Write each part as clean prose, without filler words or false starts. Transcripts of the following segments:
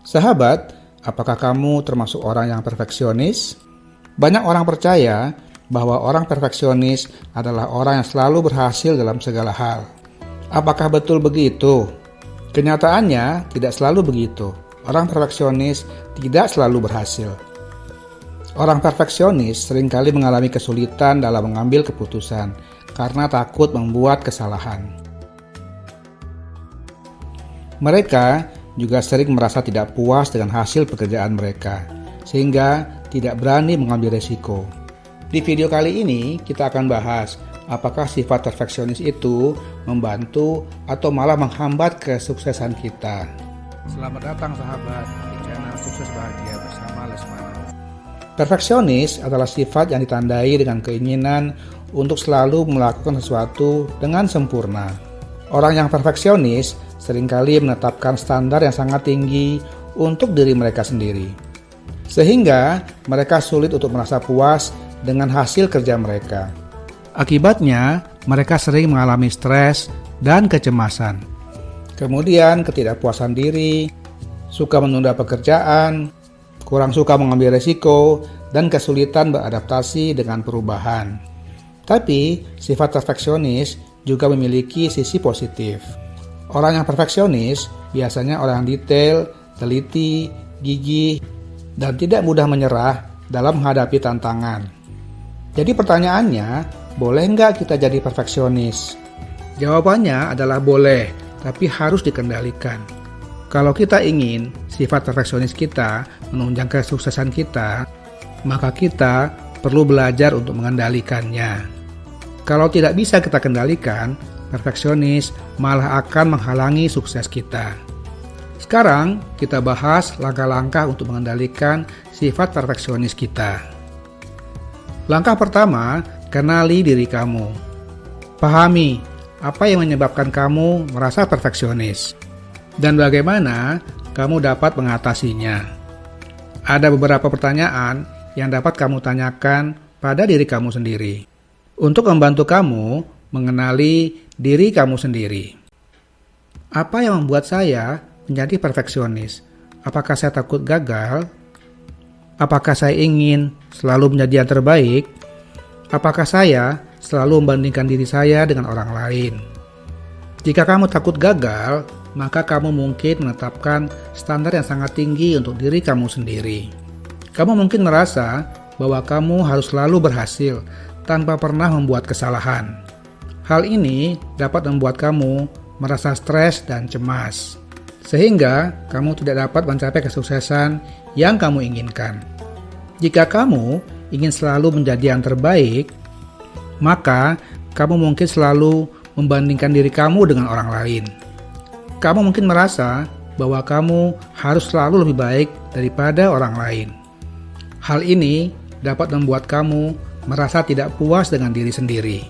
Sahabat, apakah kamu termasuk orang yang perfeksionis? Banyak orang percaya bahwa orang perfeksionis adalah orang yang selalu berhasil dalam segala hal. Apakah betul begitu? Kenyataannya tidak selalu begitu. Orang perfeksionis tidak selalu berhasil. Orang perfeksionis seringkali mengalami kesulitan dalam mengambil keputusan karena takut membuat kesalahan. Mereka juga sering merasa tidak puas dengan hasil pekerjaan mereka, sehingga tidak berani mengambil resiko. Di video kali ini, kita akan bahas apakah sifat perfeksionis itu membantu atau malah menghambat kesuksesan kita. Selamat datang sahabat di channel Sukses Bahagia bersama Lesmana. Perfeksionis adalah sifat yang ditandai dengan keinginan untuk selalu melakukan sesuatu dengan sempurna. Orang yang perfeksionis seringkali menetapkan standar yang sangat tinggi untuk diri mereka sendiri, sehingga mereka sulit untuk merasa puas dengan hasil kerja mereka. Akibatnya, mereka sering mengalami stres dan kecemasan. Kemudian ketidakpuasan diri, suka menunda pekerjaan, kurang suka mengambil resiko, dan kesulitan beradaptasi dengan perubahan. Tapi, sifat perfeksionis juga memiliki sisi positif. Orang yang perfeksionis biasanya orang yang detail, teliti, gigih, dan tidak mudah menyerah dalam menghadapi tantangan. Jadi pertanyaannya, boleh nggak kita jadi perfeksionis? Jawabannya adalah boleh, tapi harus dikendalikan. Kalau kita ingin sifat perfeksionis kita menunjang kesuksesan kita, maka kita perlu belajar untuk mengendalikannya. Kalau tidak bisa kita kendalikan, perfeksionis malah akan menghalangi sukses kita. Sekarang kita bahas langkah-langkah untuk mengendalikan sifat perfeksionis kita. Langkah pertama, kenali diri kamu. Pahami apa yang menyebabkan kamu merasa perfeksionis dan bagaimana kamu dapat mengatasinya. Ada beberapa pertanyaan yang dapat kamu tanyakan pada diri kamu sendiri untuk membantu kamu mengenali diri kamu sendiri. Apa yang membuat saya menjadi perfeksionis? Apakah saya takut gagal? Apakah saya ingin selalu menjadi yang terbaik? Apakah saya selalu membandingkan diri saya dengan orang lain? Jika kamu takut gagal, maka kamu mungkin menetapkan standar yang sangat tinggi untuk diri kamu sendiri. Kamu mungkin merasa bahwa kamu harus selalu berhasil tanpa pernah membuat kesalahan. Hal ini dapat membuat kamu merasa stres dan cemas, sehingga kamu tidak dapat mencapai kesuksesan yang kamu inginkan. Jika kamu ingin selalu menjadi yang terbaik, maka kamu mungkin selalu membandingkan diri kamu dengan orang lain. Kamu mungkin merasa bahwa kamu harus selalu lebih baik daripada orang lain. Hal ini dapat membuat kamu merasa tidak puas dengan diri sendiri,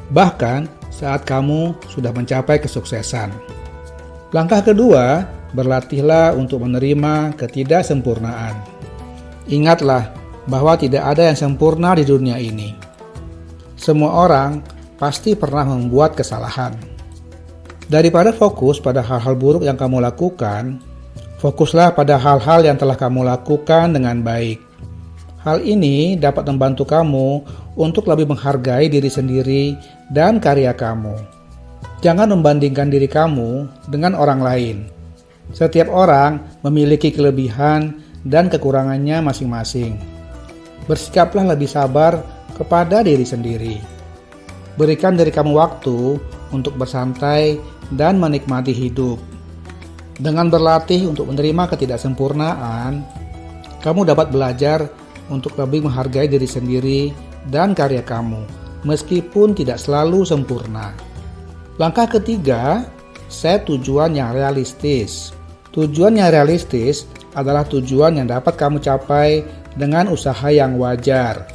bahkan saat kamu sudah mencapai kesuksesan. Langkah kedua, berlatihlah untuk menerima ketidaksempurnaan. Ingatlah bahwa tidak ada yang sempurna di dunia ini. Semua orang pasti pernah membuat kesalahan. Daripada fokus pada hal-hal buruk yang kamu lakukan, fokuslah pada hal-hal yang telah kamu lakukan dengan baik. Hal ini dapat membantu kamu untuk lebih menghargai diri sendiri dan karya kamu. Jangan membandingkan diri kamu dengan orang lain. Setiap orang memiliki kelebihan dan kekurangannya masing-masing. Bersikaplah lebih sabar kepada diri sendiri. Berikan diri kamu waktu untuk bersantai dan menikmati hidup. Dengan berlatih untuk menerima ketidaksempurnaan, kamu dapat belajar untuk lebih menghargai diri sendiri dan karya kamu, meskipun tidak selalu sempurna. Langkah ketiga, set tujuan yang realistis. Tujuan yang realistis adalah tujuan yang dapat kamu capai dengan usaha yang wajar.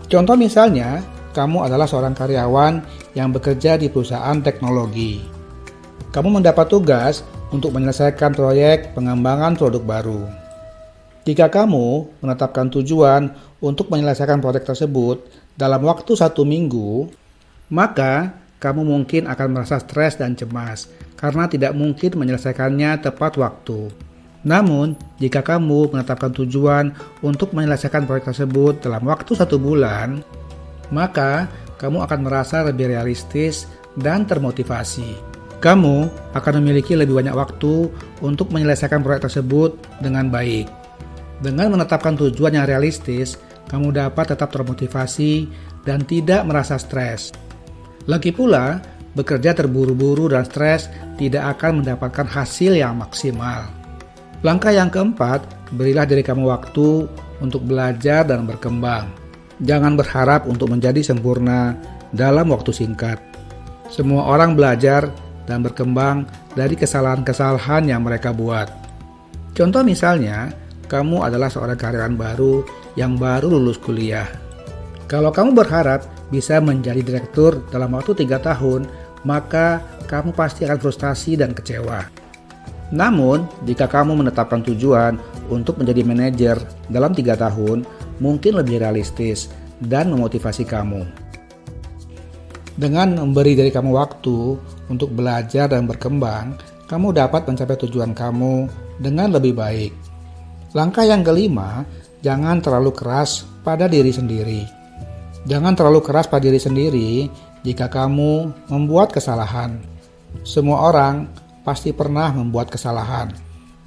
Contoh misalnya, kamu adalah seorang karyawan yang bekerja di perusahaan teknologi. Kamu mendapat tugas untuk menyelesaikan proyek pengembangan produk baru. Jika kamu menetapkan tujuan untuk menyelesaikan proyek tersebut dalam waktu 1 minggu, maka kamu mungkin akan merasa stres dan cemas karena tidak mungkin menyelesaikannya tepat waktu. Namun, jika kamu menetapkan tujuan untuk menyelesaikan proyek tersebut dalam waktu 1 bulan, maka kamu akan merasa lebih realistis dan termotivasi. Kamu akan memiliki lebih banyak waktu untuk menyelesaikan proyek tersebut dengan baik. Dengan menetapkan tujuan yang realistis, kamu dapat tetap termotivasi dan tidak merasa stres. Lagi pula, bekerja terburu-buru dan stres tidak akan mendapatkan hasil yang maksimal. Langkah yang keempat, berilah diri kamu waktu untuk belajar dan berkembang. Jangan berharap untuk menjadi sempurna dalam waktu singkat. Semua orang belajar dan berkembang dari kesalahan-kesalahan yang mereka buat. Contoh misalnya, kamu adalah seorang karyawan baru yang baru lulus kuliah. Kalau kamu berharap bisa menjadi direktur dalam waktu 3 tahun, maka kamu pasti akan frustasi dan kecewa. Namun, jika kamu menetapkan tujuan untuk menjadi manajer dalam 3 tahun, mungkin lebih realistis dan memotivasi kamu. Dengan memberi diri kamu waktu untuk belajar dan berkembang, kamu dapat mencapai tujuan kamu dengan lebih baik. Langkah yang kelima, jangan terlalu keras pada diri sendiri. Jangan terlalu keras pada diri sendiri jika kamu membuat kesalahan. Semua orang pasti pernah membuat kesalahan.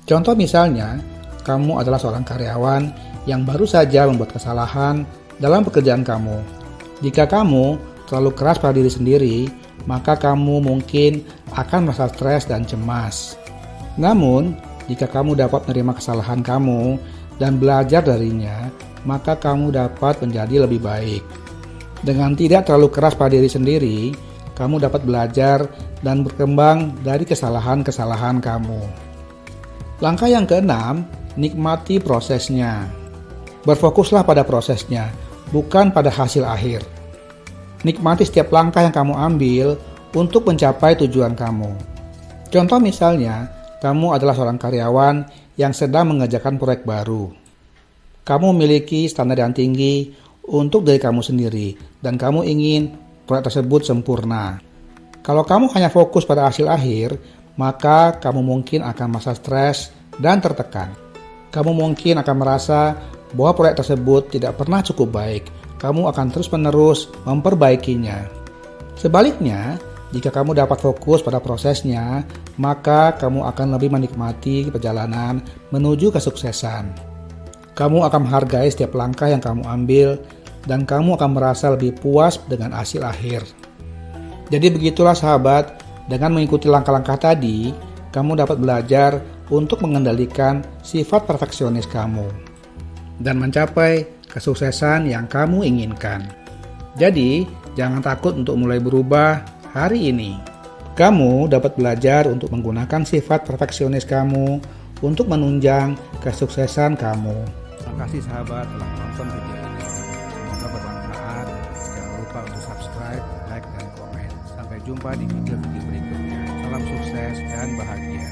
Contoh misalnya, kamu adalah seorang karyawan yang baru saja membuat kesalahan dalam pekerjaan kamu. Jika kamu terlalu keras pada diri sendiri, maka kamu mungkin akan merasa stres dan cemas. Namun, jika kamu dapat menerima kesalahan kamu dan belajar darinya, maka kamu dapat menjadi lebih baik. Dengan tidak terlalu keras pada diri sendiri, kamu dapat belajar dan berkembang dari kesalahan-kesalahan kamu. Langkah yang keenam, nikmati prosesnya. Berfokuslah pada prosesnya, bukan pada hasil akhir. Nikmati setiap langkah yang kamu ambil untuk mencapai tujuan kamu. Contoh misalnya, kamu adalah seorang karyawan yang sedang mengerjakan proyek baru. Kamu memiliki standar yang tinggi untuk diri kamu sendiri dan kamu ingin proyek tersebut sempurna. Kalau kamu hanya fokus pada hasil akhir, maka kamu mungkin akan merasa stres dan tertekan. Kamu mungkin akan merasa bahwa proyek tersebut tidak pernah cukup baik. Kamu akan terus-menerus memperbaikinya. Sebaliknya, jika kamu dapat fokus pada prosesnya, maka kamu akan lebih menikmati perjalanan menuju kesuksesan. Kamu akan menghargai setiap langkah yang kamu ambil, dan kamu akan merasa lebih puas dengan hasil akhir. Jadi begitulah sahabat, dengan mengikuti langkah-langkah tadi, kamu dapat belajar untuk mengendalikan sifat perfeksionis kamu dan mencapai kesuksesan yang kamu inginkan. Jadi, jangan takut untuk mulai berubah hari ini. Kamu dapat belajar untuk menggunakan sifat perfeksionis kamu untuk menunjang kesuksesan kamu. Terima kasih sahabat telah menonton video ini. Semoga bermanfaat. Jangan lupa untuk subscribe, like, dan komen. Sampai jumpa di video-video berikutnya. Salam sukses dan bahagia.